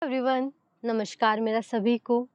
Everyone, नमस्कार मेरा सभी को।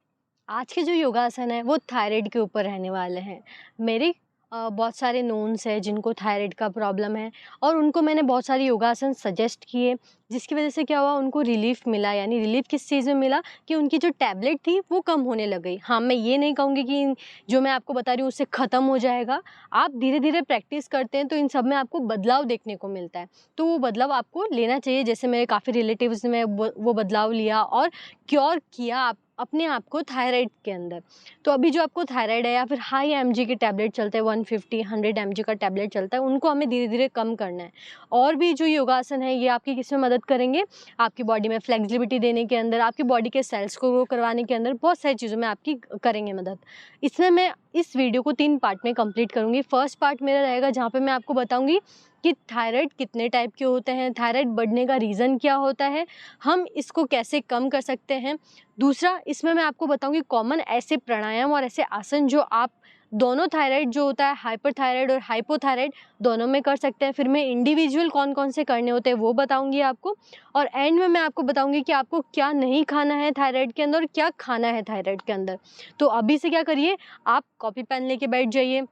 आज के जो योगासन है वो थायराइड के ऊपर रहने वाले हैं। मेरे बहुत सारे नोन्स हैं जिनको थायराइड का प्रॉब्लम है और उनको मैंने बहुत सारे योगासन सजेस्ट किए, जिसकी वजह से क्या हुआ, उनको रिलीफ मिला। यानी रिलीफ किस चीज़ में मिला कि उनकी जो टैबलेट थी वो कम होने लग गई। हाँ, मैं ये नहीं कहूँगी कि जो मैं आपको बता रही हूँ उससे ख़त्म हो जाएगा। आप धीरे धीरे प्रैक्टिस करते हैं तो इन सब में आपको बदलाव देखने को मिलता है, तो वो बदलाव आपको लेना चाहिए। जैसे मेरे काफ़ी रिलेटिव्स ने वो बदलाव लिया और क्योर किया अपने आप को थायराइड के अंदर। तो अभी जो आपको थायराइड है या फिर हाई एमजी के टैबलेट चलते हैं, 150-100 एमजी का टैबलेट चलता है, उनको हमें धीरे धीरे कम करना है। और भी जो योगासन है ये आपकी किस में मदद करेंगे, आपकी बॉडी में फ्लेक्सिबिलिटी देने के अंदर, आपकी बॉडी के सेल्स को ग्रो करवाने के अंदर, बहुत सारी चीज़ों में आपकी करेंगे मदद। इसमें मैं इस वीडियो को 3 पार्ट में कंप्लीट करूँगी। फर्स्ट पार्ट मेरा रहेगा जहाँ पे मैं आपको बताऊँगी कि थायराइड कितने टाइप के होते हैं, थायराइड बढ़ने का रीज़न क्या होता है, हम इसको कैसे कम कर सकते हैं। दूसरा, इसमें मैं आपको बताऊँगी कॉमन ऐसे प्राणायाम और ऐसे आसन जो आप दोनों थायराइड जो होता है, हाइपरथायराइड और हाइपोथायराइड, दोनों में कर सकते हैं। फिर मैं इंडिविजुअल कौन-कौन से करने होते हैं वो बताऊँगी आपको, और एंड में मैं आपको बताऊँगी कि आपको क्या नहीं खाना है थायराइड के अंदर और क्या खाना है थायराइड के अंदर। तो अभी से क्या करिए, आप कॉपी पेन लेके बैठ जाइए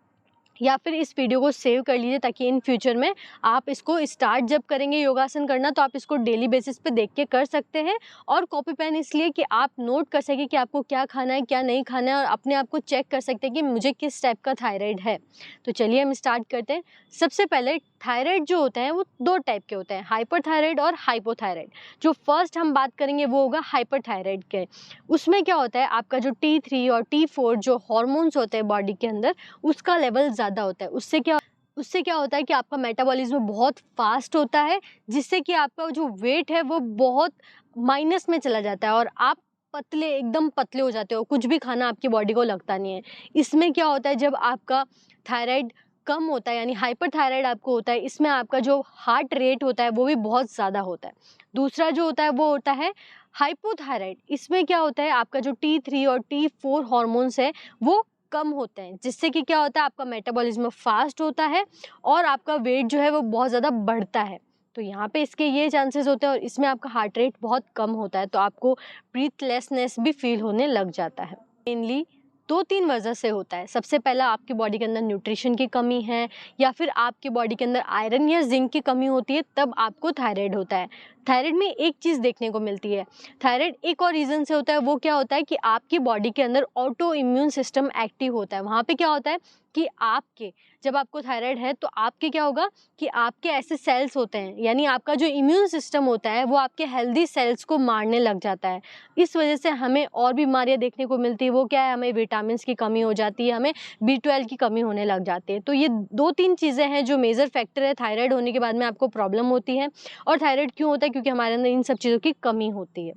या फिर इस वीडियो को सेव कर लीजिए, ताकि इन फ्यूचर में आप इसको स्टार्ट जब करेंगे योगासन करना तो आप इसको डेली बेसिस पे देख के कर सकते हैं। और कॉपी पेन इसलिए कि आप नोट कर सकें कि आपको क्या खाना है, क्या नहीं खाना है, और अपने आप को चेक कर सकते हैं कि मुझे किस टाइप का थायराइड है। तो चलिए हम स्टार्ट करते हैं। सबसे पहले थायराइड जो होते हैं वो 2 टाइप के होते हैं, हाइपरथायराइड और हाइपोथायराइड। जो फर्स्ट हम बात करेंगे वो होगा हाइपरथायराइड के। उसमें क्या होता है, आपका जो T3 और T4 जो हार्मोन्स होते हैं बॉडी के अंदर, उसका लेवल ज़्यादा होता है। उससे क्या होता है कि आपका मेटाबॉलिज्म बहुत फास्ट होता है, जिससे कि आपका जो वेट है वो बहुत माइनस में चला जाता है और आप एकदम पतले हो जाते हो, कुछ भी खाना आपकी बॉडी को लगता नहीं है। इसमें क्या होता है, जब आपका थायराइड कम होता है यानी हाइपरथायराइड आपको होता है, इसमें आपका जो हार्ट रेट होता है वो भी बहुत ज़्यादा होता है। दूसरा जो होता है वो होता है हाइपोथायराइड। इसमें क्या होता है, आपका जो T3 और T4 हार्मोन्स है वो कम होते हैं, जिससे कि क्या होता है, आपका मेटाबॉलिज्म फास्ट होता है और आपका वेट जो है वो बहुत ज़्यादा बढ़ता है। तो यहाँ पे इसके ये चांसेस होते हैं, और इसमें आपका हार्ट रेट बहुत कम होता है, तो आपको ब्रीथलेसनेस भी फील होने लग जाता है। मेनली 2-3 वजह से होता है। सबसे पहला, आपकी बॉडी के अंदर न्यूट्रिशन की कमी है, या फिर आपकी बॉडी के अंदर आयरन या जिंक की कमी होती है, तब आपको थायराइड होता है। थायराइड में एक चीज़ देखने को मिलती है, थायराइड एक और रीज़न से होता है। वो क्या होता है कि आपकी बॉडी के अंदर ऑटो इम्यून सिस्टम एक्टिव होता है। वहाँ पे क्या होता है कि जब आपको थायराइड है तो आपके क्या होगा कि आपके ऐसे सेल्स होते हैं, यानी आपका जो इम्यून सिस्टम होता है वो आपके हेल्दी सेल्स को मारने लग जाता है। इस वजह से हमें और बीमारियां देखने को मिलती है। वो क्या है, हमें विटामिन्स की कमी हो जाती है, हमें B12 की कमी होने लग जाती है। तो ये 2-3 चीज़ें हैं जो मेजर फैक्टर है थायराइड होने के बाद में आपको प्रॉब्लम होती है। और थायराइड क्यों होता है, क्योंकि हमारे अंदर इन सब चीज़ों की कमी होती है।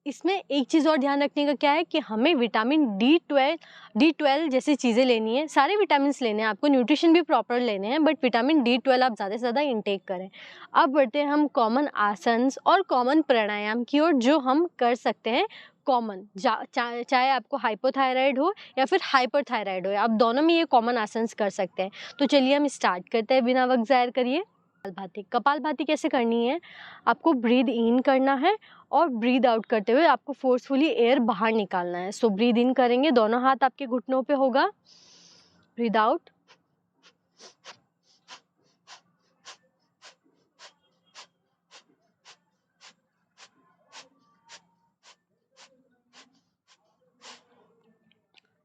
इसमें एक चीज़ और ध्यान रखने का क्या है कि हमें विटामिन D12 जैसी चीज़ें लेनी है। सारे विटामिन्स लेने हैं आपको, न्यूट्रिशन भी प्रॉपर लेने हैं, बट विटामिन D12 आप ज़्यादा से ज़्यादा इंटेक करें। अब बढ़ते हैं हम कॉमन आसन्स और कॉमन प्राणायाम की ओर, जो हम कर सकते हैं कॉमन। चाहे आपको हाइपोथायराइड हो या फिर हाइपरथायराइड हो, आप दोनों में ये कॉमन आसन्स कर सकते हैं। तो चलिए हम स्टार्ट करते हैं, बिना वक्त ज़ाहिर करिए। कपालभाति कैसे करनी है, आपको ब्रीद इन करना है और ब्रीद आउट करते हुए आपको फोर्सफुली एयर बाहर निकालना है। सो ब्रीद इन करेंगे, दोनों हाथ आपके घुटनों पे होगा, ब्रीद आउट,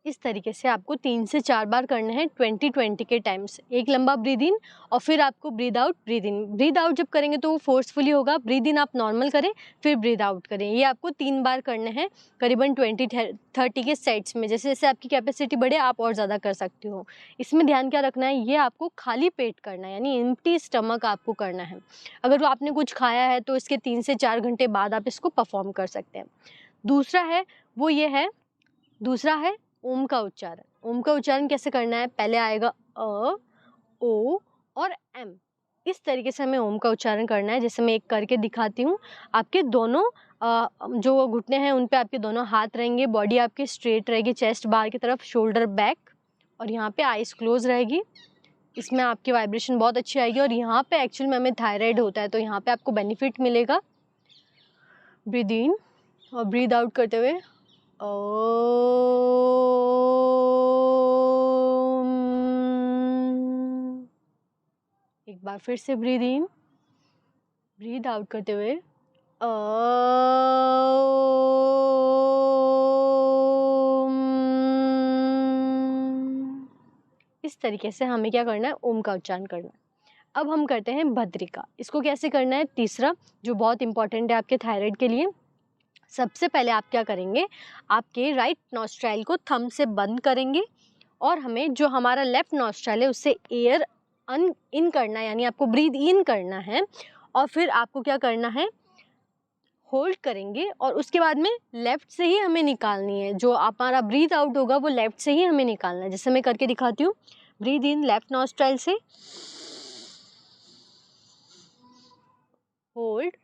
इस तरीके से आपको 3 से 4 बार करना है 20-20 के टाइम्स। एक लंबा ब्रीद इन और फिर आपको breathe out, breathe in. Breathe out जब करेंगे तो वो फोर्सफुली होगा, ब्रीद इन आप नॉर्मल करें फिर ब्रीद आउट करें। ये आपको 3 बार करने हैं करीबन 20-30 के सेट्स में। जैसे जैसे आपकी कैपेसिटी बढ़े आप और ज़्यादा कर सकते हो। इसमें ध्यान क्या रखना है, ये आपको खाली पेट करना है, यानी एम्प्टी स्टमक आपको करना है। अगर वो आपने कुछ खाया है तो इसके 3 से 4 घंटे बाद आप इसको परफॉर्म कर सकते हैं। दूसरा है वो ये है, दूसरा है ओम का उच्चारण। ओम का उच्चारण कैसे करना है, पहले आएगा अ, ओ और एम। इस तरीके से हमें ओम का उच्चारण करना है, जैसे मैं एक करके दिखाती हूँ। आपके दोनों जो घुटने हैं उन पे आपके दोनों हाथ रहेंगे, बॉडी आपकी स्ट्रेट रहेगी, चेस्ट बाहर की तरफ, शोल्डर बैक, और यहाँ पे आइज क्लोज रहेगी। इसमें आपकी वाइब्रेशन बहुत अच्छी आएगी, और यहाँ पे एक्चुअल में हमें थायराइड होता है तो यहाँ पे आपको बेनिफिट मिलेगा। ब्रीद इन और ब्रीद आउट करते हुए एक बार फिर से ब्रीद इन, ब्रीद आउट करते हुए इस तरीके से हमें क्या करना है, ओम का उच्चारण करना है। अब हम करते हैं भद्रिका। इसको कैसे करना है, तीसरा जो बहुत इंपॉर्टेंट है आपके थायराइड के लिए। सबसे पहले आप क्या करेंगे, आपके राइट नॉस्ट्राइल को थंब से बंद करेंगे और हमें जो हमारा लेफ्ट नॉस्ट्राइल है उससे एयर इन करना है, यानी आपको ब्रीद इन करना है और फिर आपको क्या करना है, होल्ड करेंगे और उसके बाद में लेफ्ट से ही हमें निकालनी है। जो हमारा ब्रीद आउट होगा वो लेफ्ट से ही हमें निकालना है। जैसे मैं करके दिखाती हूँ, ब्रीद इन लेफ्ट नॉस्ट्राइल से, होल्ड,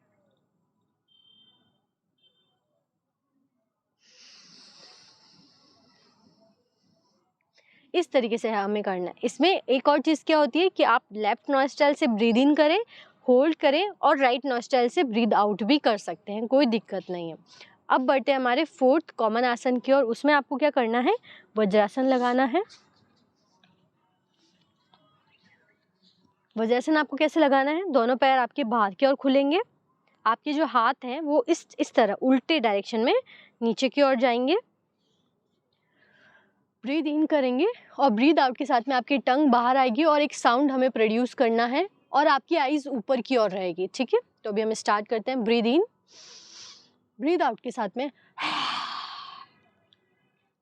इस तरीके से हमें करना है। इसमें एक और चीज़ क्या होती है कि आप लेफ्ट नॉस्ट्राइल से ब्रीद इन करें, होल्ड करें और राइट नॉस्ट्राइल से ब्रीद आउट भी कर सकते हैं, कोई दिक्कत नहीं है। अब बढ़ते हैं हमारे फोर्थ कॉमन आसन की ओर। उसमें आपको क्या करना है, वज्रासन लगाना है। वज्रासन आपको कैसे लगाना है, दोनों पैर आपके बाहर की ओर खुलेंगे, आपके जो हाथ हैं वो इस तरह उल्टे डायरेक्शन में नीचे की ओर जाएंगे। ब्रीद इन करेंगे और ब्रीद आउट के साथ में आपकी टंग बाहर आएगी और एक साउंड हमें प्रोड्यूस करना है और आपकी आईज ऊपर की ओर रहेगी, ठीक है। तो अभी हम स्टार्ट करते हैं। ब्रीद इन, ब्रीद आउट के साथ में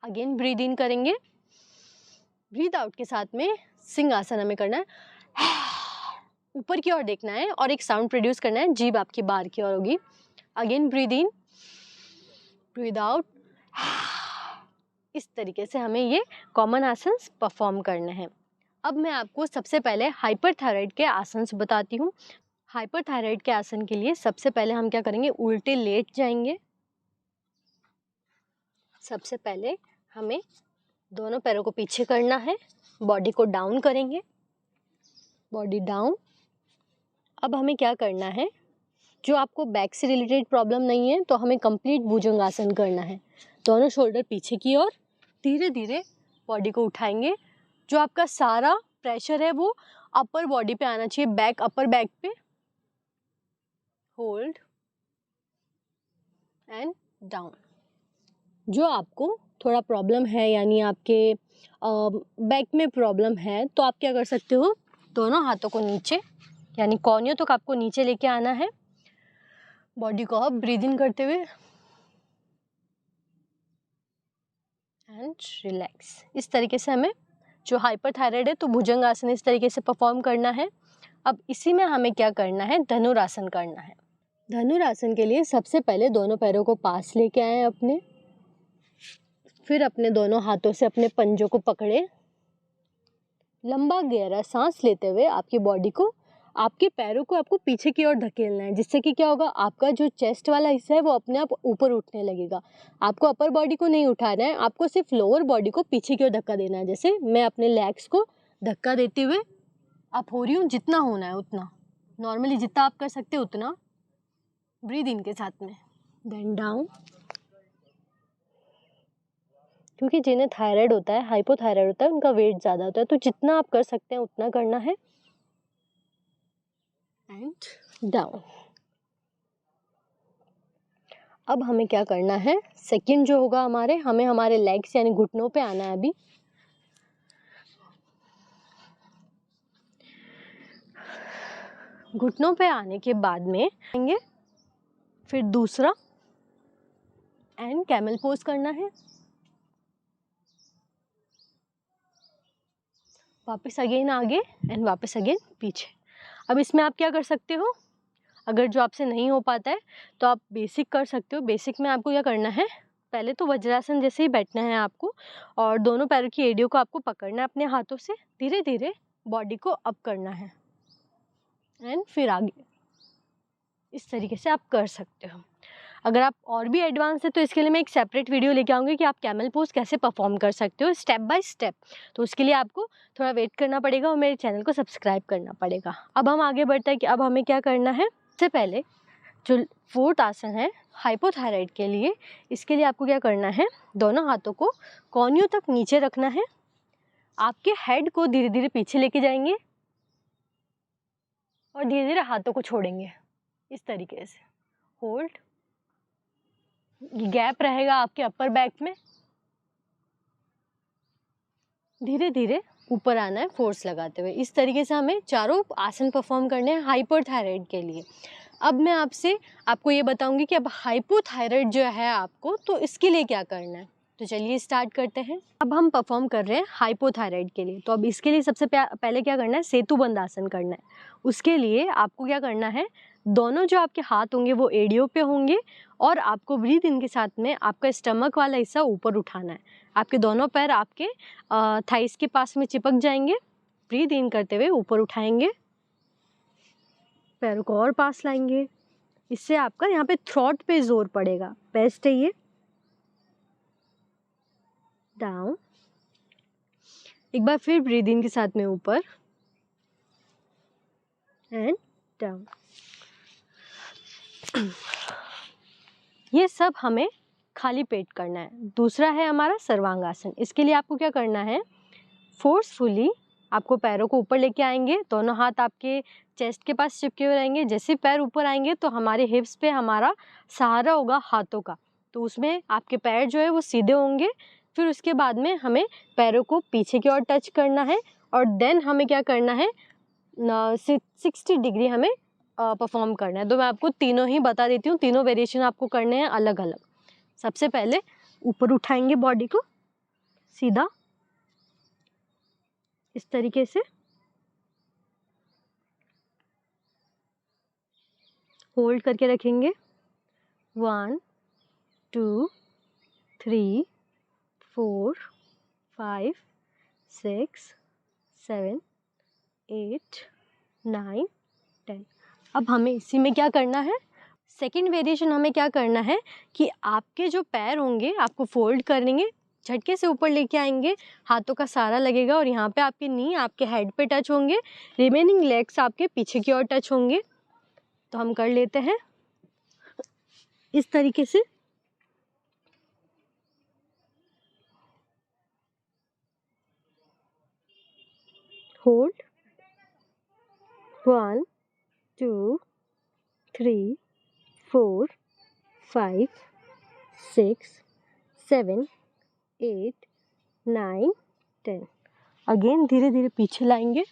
अगेन ब्रीद इन करेंगे, ब्रीद आउट के साथ में सिंहासन हमें करना है, ऊपर की ओर देखना है और एक साउंड प्रोड्यूस करना है, जीभ आपकी बाहर की ओर होगी। Again breathe in, breathe out, इस तरीके से हमें ये कॉमन आसन परफॉर्म करने हैं। अब मैं आपको सबसे पहले हाइपरथायराइड के आसन बताती हूँ। हाइपरथायराइड के आसन के लिए सबसे पहले हम क्या करेंगे, उल्टे लेट जाएंगे। सबसे पहले हमें दोनों पैरों को पीछे करना है, बॉडी को डाउन करेंगे, बॉडी डाउन। अब हमें क्या करना है, जो आपको बैक से रिलेटेड प्रॉब्लम नहीं है तो हमें कंप्लीट भुजंगासन करना है। दोनों शोल्डर पीछे की ओर, धीरे धीरे बॉडी को उठाएंगे। जो आपका सारा प्रेशर है वो अपर बॉडी पे आना चाहिए, बैक, अपर बैक पे। Hold and down. जो आपको थोड़ा प्रॉब्लम है, यानी आपके बैक में प्रॉब्लम है, तो आप क्या कर सकते हो, दोनों हाथों को नीचे यानी कोहनियों तक आपको नीचे लेके आना है। बॉडी को अब ब्रीद इन करते हुए एंड रिलैक्स। इस तरीके से हमें, जो हाइपरथायराइड है तो भुजंगासन इस तरीके से परफॉर्म करना है। अब इसी में हमें क्या करना है, धनुरासन करना है। धनुरासन के लिए सबसे पहले दोनों पैरों को पास लेके आए अपने, फिर अपने दोनों हाथों से अपने पंजों को पकड़े, लंबा गहरा सांस लेते हुए आपकी बॉडी को, आपके पैरों को आपको पीछे की ओर धकेलना है, जिससे कि क्या होगा, आपका जो चेस्ट वाला हिस्सा है वो अपने आप ऊपर उठने लगेगा। आपको अपर बॉडी को नहीं उठाना है, आपको सिर्फ लोअर बॉडी को पीछे की ओर धक्का देना है। जैसे मैं अपने लेग्स को धक्का देते हुए आप हो रही हूँ, जितना होना है उतना, नॉर्मली जितना आप कर सकते हो उतना। ब्रीद इन के साथ में, देन डाउन। क्योंकि जिन्हें थायराइड होता है, हाइपोथायराइड होता है, उनका वेट ज़्यादा होता है, तो जितना आप कर सकते हैं उतना करना है एंड डाउन। अब हमें क्या करना है, सेकंड जो होगा हमें हमारे लेग्स यानी घुटनों पे आना है। अभी घुटनों पे आने के बाद में आएंगे, फिर दूसरा एंड कैमल पोज करना है, वापस अगेन आगे एंड वापस अगेन पीछे। अब इसमें आप क्या कर सकते हो, अगर जो आपसे नहीं हो पाता है तो आप बेसिक कर सकते हो। बेसिक में आपको क्या करना है, पहले तो वज्रासन जैसे ही बैठना है आपको और दोनों पैरों की एड़ियों को आपको पकड़ना है अपने हाथों से, धीरे धीरे बॉडी को अप करना है एंड फिर आगे। इस तरीके से आप कर सकते हो। अगर आप और भी एडवांस है तो इसके लिए मैं एक सेपरेट वीडियो लेके आऊँगी कि आप कैमल पोज कैसे परफॉर्म कर सकते हो स्टेप बाय स्टेप। तो उसके लिए आपको थोड़ा वेट करना पड़ेगा और मेरे चैनल को सब्सक्राइब करना पड़ेगा। अब हम आगे बढ़ते हैं कि अब हमें क्या करना है। सबसे पहले जो फोर्थ आसन है हाइपोथायराइड के लिए, इसके लिए आपको क्या करना है, दोनों हाथों को कोहनियों तक नीचे रखना है, आपके हेड को धीरे धीरे पीछे लेके जाएंगे और धीरे धीरे हाथों को छोड़ेंगे इस तरीके से। होल्ड, गैप रहेगा आपके अपर बैक में, धीरे धीरे ऊपर आना है फोर्स लगाते हुए। इस तरीके से हमें चारों आसन परफॉर्म करने हैं हाइपरथायराइड के लिए। अब मैं आपको ये बताऊंगी कि अब हाइपोथायराइड जो है आपको, तो इसके लिए क्या करना है। तो चलिए स्टार्ट करते हैं। अब हम परफॉर्म कर रहे हैं हाइपोथायराइड के लिए। तो अब इसके लिए सबसे पहले क्या करना है, सेतुबंद आसन करना है। उसके लिए आपको क्या करना है, दोनों जो आपके हाथ होंगे वो एड़ियों पे होंगे और आपको ब्रीथ इन के साथ में आपका स्टमक वाला हिस्सा ऊपर उठाना है। आपके दोनों पैर आपके थाइस के पास में चिपक जाएंगे। ब्रीथ इन करते हुए ऊपर उठाएंगे, पैरों को और पास लाएंगे। इससे आपका यहाँ पे थ्रोट पे जोर पड़ेगा। बेस्ट है ये। डाउन, एक बार फिर ब्रीथ इन के साथ में ऊपर एंड डाउन। ये सब हमें खाली पेट करना है। दूसरा है हमारा सर्वांगासन। इसके लिए आपको क्या करना है, फोर्सफुली आपको पैरों को ऊपर लेके आएंगे, दोनों हाथ आपके चेस्ट के पास चिपके हुए रहेंगे। जैसे पैर ऊपर आएंगे तो हमारे हिप्स पे हमारा सहारा होगा हाथों का, तो उसमें आपके पैर जो है वो सीधे होंगे। फिर उसके बाद में हमें पैरों को पीछे की ओर टच करना है और देन हमें क्या करना है, 60 डिग्री हमें परफॉर्म करना है। तो मैं आपको तीनों ही बता देती हूँ, तीनों वेरिएशन आपको करने हैं अलग अलग। सबसे पहले ऊपर उठाएंगे बॉडी को सीधा इस तरीके से, होल्ड करके रखेंगे। 1 2 3 4 5 6 7 8 9 10। अब हमें इसी में क्या करना है, सेकेंड वेरिएशन हमें क्या करना है कि आपके जो पैर होंगे आपको फोल्ड करेंगे, झटके से ऊपर लेके आएंगे, हाथों का सहारा लगेगा और यहाँ पे आपके नी आपके हेड पे टच होंगे, रिमेनिंग लेग्स आपके पीछे की ओर टच होंगे। तो हम कर लेते हैं इस तरीके से। होल्ड, 1 2 3 4 5 6 7 8 9 10। अगेन धीरे धीरे पीछे लाएंगे,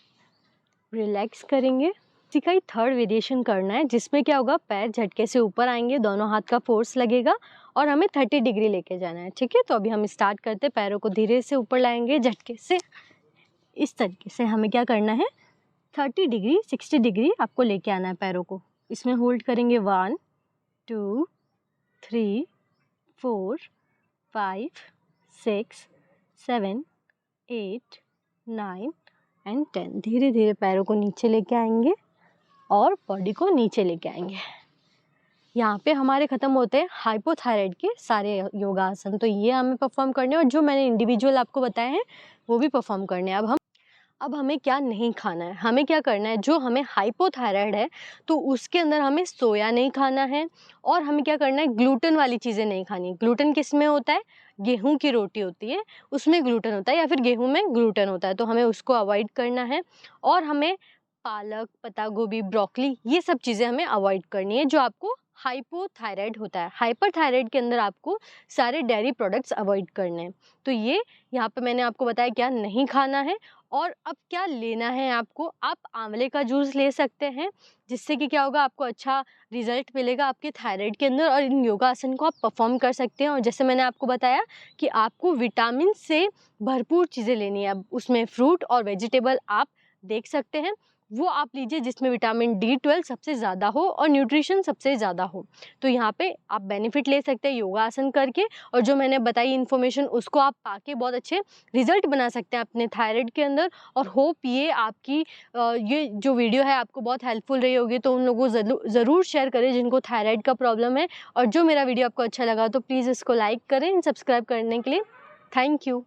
रिलैक्स करेंगे। इसी का ही थर्ड वेरिएशन करना है, जिसमें क्या होगा, पैर झटके से ऊपर आएंगे, दोनों हाथ का फोर्स लगेगा और हमें 30 डिग्री लेके जाना है। ठीक है, तो अभी हम स्टार्ट करते हैं। पैरों को धीरे से ऊपर लाएंगे झटके से, इस तरीके से हमें क्या करना है, 30 डिग्री 60 डिग्री आपको लेके आना है पैरों को। इसमें होल्ड करेंगे 1 2 3 4 5 6 7 8 9 एंड 10। धीरे धीरे पैरों को नीचे लेके आएंगे और बॉडी को नीचे लेके आएंगे। यहाँ पे हमारे ख़त्म होते हैं हाइपोथायराइड के सारे योगासन। तो ये हमें परफॉर्म करने हैं और जो मैंने इंडिविजुअल आपको बताए हैं वो भी परफॉर्म करने हैं। अब हमें क्या नहीं खाना है, हमें क्या करना है, जो हमें हाइपोथायराइड है तो उसके अंदर हमें सोया नहीं खाना है और हमें क्या करना है, ग्लूटेन वाली चीज़ें नहीं खानी। ग्लूटेन किस में होता है, गेहूं की रोटी होती है उसमें ग्लूटेन होता है, या फिर गेहूं में ग्लूटेन होता है, तो हमें उसको अवॉइड करना है। और हमें पालक, पत्ता गोभी, ब्रोकली, ये सब चीज़ें हमें अवॉइड करनी है जो आपको हाइपोथायराइड होता है। हाइपरथायराइड के अंदर आपको सारे डेयरी प्रोडक्ट्स अवॉइड करने हैं। तो ये यहाँ पे मैंने आपको बताया क्या नहीं खाना है। और अब क्या लेना है आपको, आप आंवले का जूस ले सकते हैं, जिससे कि क्या होगा, आपको अच्छा रिजल्ट मिलेगा आपके थायराइड के अंदर और इन योगासन को आप परफॉर्म कर सकते हैं। और जैसे मैंने आपको बताया कि आपको विटामिन से भरपूर चीज़ें लेनी है। अब उसमें फ्रूट और वेजिटेबल आप देख सकते हैं, वो आप लीजिए जिसमें विटामिन D12 सबसे ज़्यादा हो और न्यूट्रिशन सबसे ज़्यादा हो। तो यहाँ पे आप बेनिफिट ले सकते हैं योगासन करके, और जो मैंने बताई इन्फॉर्मेशन उसको आप पाके बहुत अच्छे रिजल्ट बना सकते हैं अपने थायराइड के अंदर। और होप ये आपकी ये जो वीडियो है आपको बहुत हेल्पफुल रही होगी। तो उन लोगों को ज़रूर शेयर करें जिनको थायराइड का प्रॉब्लम है। और जो मेरा वीडियो आपको अच्छा लगा तो प्लीज़ इसको लाइक करें, सब्सक्राइब करने के लिए थैंक यू।